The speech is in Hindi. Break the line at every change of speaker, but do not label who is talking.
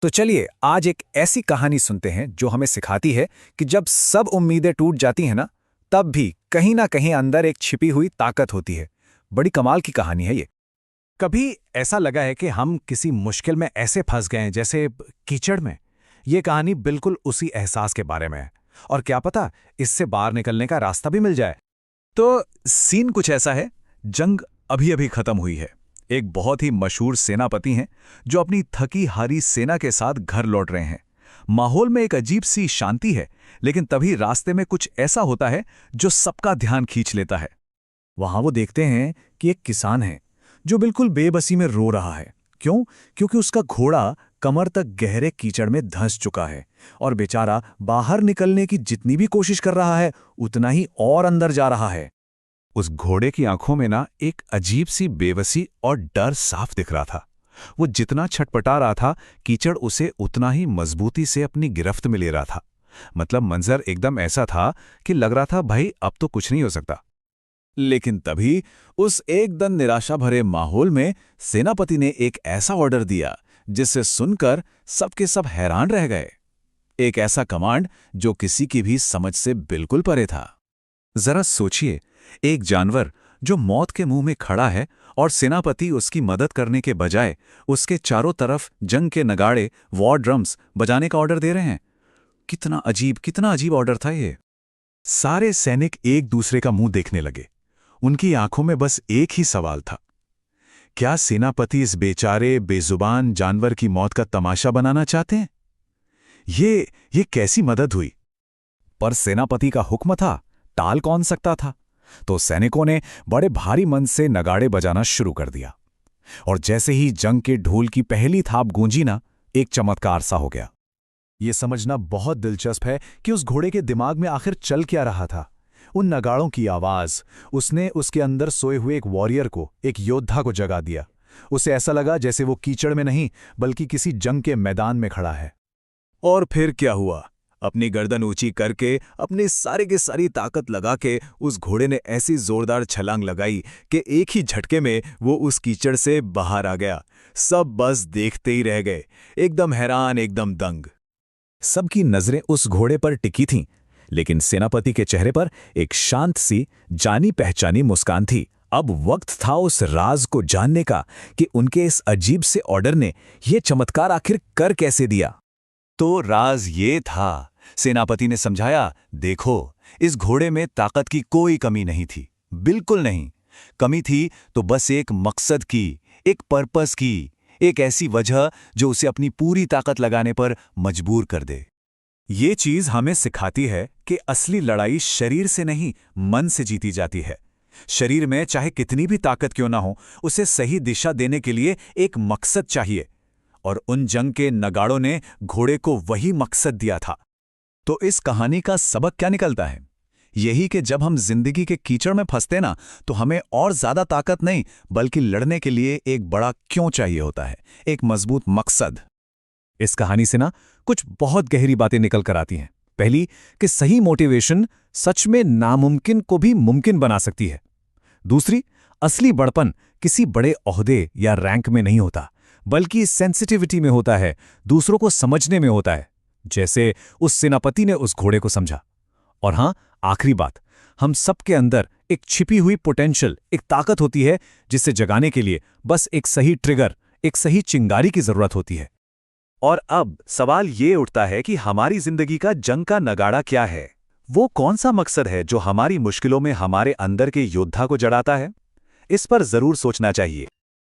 तो चलिए आज एक ऐसी कहानी सुनते हैं जो हमें सिखाती है कि जब सब उम्मीदें टूट जाती हैं तब भी कहीं ना कहीं अंदर एक छिपी हुई ताकत होती है। बड़ी कमाल की कहानी है ये।
कभी ऐसा लगा है कि हम किसी मुश्किल में ऐसे फंस गए हैं जैसे कीचड़ में। ये कहानी बिल्कुल उसी एहसास के बारे में है। और क्या पता इससे बाहर निकलने का रास्ता भी मिल जाए।
तो सीन कुछ ऐसा है। जंग अभी अभी खत्म हुई है। एक बहुत ही मशहूर सेनापति हैं जो अपनी थकी हारी सेना के साथ घर लौट रहे हैं। माहौल में एक अजीब सी शांति है, लेकिन तभी रास्ते में कुछ ऐसा होता है जो सबका ध्यान खींच लेता है।
वहां वो देखते हैं कि एक किसान है जो बिल्कुल बेबसी में रो रहा है। क्यों? क्योंकि उसका घोड़ा कमर तक गहरे कीचड़ में धंस चुका है और बेचारा बाहर निकलने की जितनी भी कोशिश कर रहा है उतना ही और अंदर जा रहा है।
उस घोड़े की आंखों में एक अजीब सी बेबसी और डर साफ दिख रहा था। वो जितना छटपटा रहा था, कीचड़ उसे उतना ही मजबूती से अपनी गिरफ्त में ले रहा था। मतलब मंजर एकदम ऐसा था कि लग रहा था भाई अब तो कुछ नहीं हो सकता। लेकिन तभी उस एकदम निराशा भरे माहौल में सेनापति ने एक ऐसा ऑर्डर दिया जिसे सुनकर सबके सब हैरान रह गए। एक ऐसा कमांड जो किसी की भी समझ से बिल्कुल परे था। जरा सोचिए, एक जानवर जो मौत के मुंह में खड़ा है और सेनापति उसकी मदद करने के बजाय उसके चारों तरफ जंग के नगाड़े, वॉर ड्रम्स बजाने का ऑर्डर दे रहे हैं। कितना अजीब ऑर्डर था ये।
सारे सैनिक एक दूसरे का मुंह देखने लगे। उनकी आंखों में बस एक ही सवाल था, क्या सेनापति इस बेचारे बेजुबान जानवर की मौत का तमाशा बनाना चाहते हैं? ये कैसी मदद हुई?
पर सेनापति का हुक्म था, टाल कौन सकता था। तो सैनिकों ने बड़े भारी मन से नगाड़े बजाना शुरू कर दिया। और जैसे ही जंग के ढोल की पहली थाप गूंजी एक चमत्कार सा हो गया।
ये समझना बहुत दिलचस्प है कि उस घोड़े के दिमाग में आखिर चल क्या रहा था। उन नगाड़ों की आवाज उसने उसके अंदर सोए हुए एक वॉरियर को, एक योद्धा को जगा दिया। उसे ऐसा लगा जैसे वो कीचड़ में नहीं बल्कि किसी जंग के मैदान में खड़ा है।
और फिर क्या हुआ? अपनी गर्दन ऊंची करके अपनी सारे की सारी ताकत लगा के उस घोड़े ने ऐसी जोरदार छलांग लगाई कि एक ही झटके में वो उस कीचड़ से बाहर आ गया। सब बस देखते ही रह गए, एकदम हैरान, एकदम दंग।
सबकी नजरें उस घोड़े पर टिकी थीं, लेकिन सेनापति के चेहरे पर एक शांत सी जानी पहचानी मुस्कान थी। अब वक्त था उस राज को जानने का कि उनके इस अजीब से ऑर्डर ने यह चमत्कार आखिर कर कैसे दिया।
तो राज ये था, सेनापति ने समझाया, देखो इस घोड़े में ताकत की कोई कमी नहीं थी, बिल्कुल नहीं। कमी थी तो बस एक मकसद की, एक पर्पस की, एक ऐसी वजह जो उसे अपनी पूरी ताकत लगाने पर मजबूर कर दे।
ये चीज हमें सिखाती है कि असली लड़ाई शरीर से नहीं, मन से जीती जाती है। शरीर में चाहे कितनी भी ताकत क्यों ना हो, उसे सही दिशा देने के लिए एक मकसद चाहिए। और उन जंग के नगाड़ों ने घोड़े को वही मकसद दिया था। तो इस कहानी का सबक क्या निकलता है? यही कि जब हम जिंदगी के कीचड़ में फंसते तो हमें और ज्यादा ताकत नहीं बल्कि लड़ने के लिए एक बड़ा क्यों चाहिए होता है, एक मजबूत मकसद।
इस कहानी से कुछ बहुत गहरी बातें निकल कर आती हैं। पहली कि सही मोटिवेशन सच में नामुमकिन को भी मुमकिन बना सकती है। दूसरी, असली बड़पन किसी बड़े ओहदे या रैंक में नहीं होता बल्कि सेंसिटिविटी में होता है, दूसरों को समझने में होता है, जैसे उस सेनापति ने उस घोड़े को समझा। और हां, आखिरी बात, हम सबके अंदर एक छिपी हुई पोटेंशियल, एक ताकत होती है जिसे जगाने के लिए बस एक सही ट्रिगर, एक सही चिंगारी की जरूरत होती है।
और अब सवाल ये उठता है कि हमारी जिंदगी का जंग का नगाड़ा क्या है? वो कौन सा मकसद है जो हमारी मुश्किलों में हमारे अंदर के योद्धा को जगाता है? इस पर जरूर सोचना चाहिए।